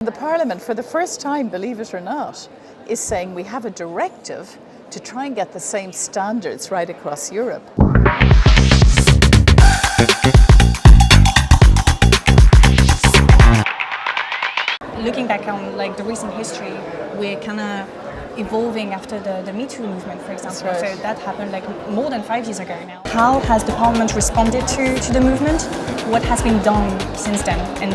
The Parliament, for the first time, believe it or not, is saying we have a directive to try and get the same standards right across Europe. Looking back on the recent history, we're kind of evolving after the Me Too movement, for example. That's right. So that happened more than 5 years ago now. How has the Parliament responded to the movement? What has been done since then, and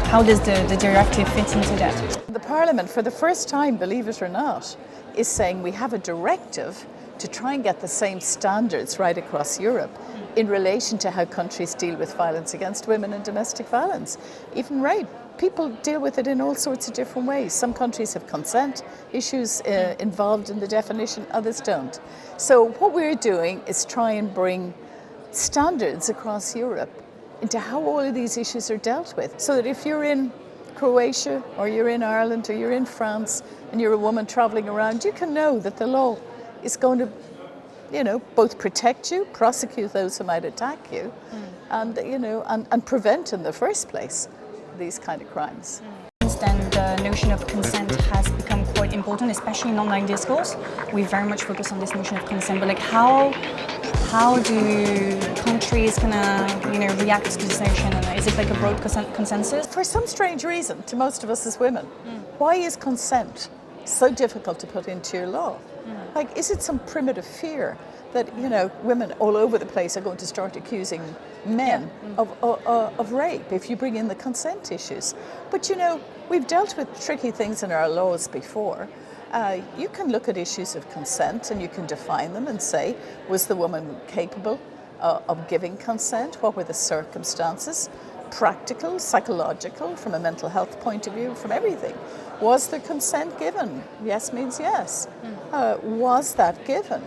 how does the directive fit into that? The Parliament, for the first time, believe it or not, is saying we have a directive to try and get the same standards right across Europe in relation to how countries deal with violence against women and domestic violence. Even rape. People deal with it in all sorts of different ways. Some countries have consent issues involved in the definition, others don't. So what we're doing is try and bring standards across Europe into how all of these issues are dealt with, so that if you're in Croatia or you're in Ireland or you're in France and you're a woman travelling around, you can know that the law is going to both protect you, prosecute those who might attack you, and prevent in the first place these kind of crimes. Since then, the notion of consent has become quite important, especially in online discourse. We very much focus on this notion of consent, but how do countries react to this notion? And is it a broad consensus? For some strange reason, to most of us as women, why is consent so difficult to put into your law? Is it some primitive fear that women all over the place are going to start accusing men of rape if you bring in the consent issues? But we've dealt with tricky things in our laws before. You can look at issues of consent and you can define them and say, was the woman capable of giving consent? What were the circumstances? Practical, psychological, from a mental health point of view, from everything. Was there consent given? Yes means yes. Was that given?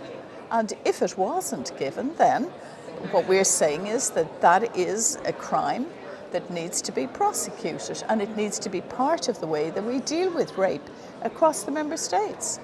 And if it wasn't given, then what we're saying is that is a crime that needs to be prosecuted, and it needs to be part of the way that we deal with rape across the member states.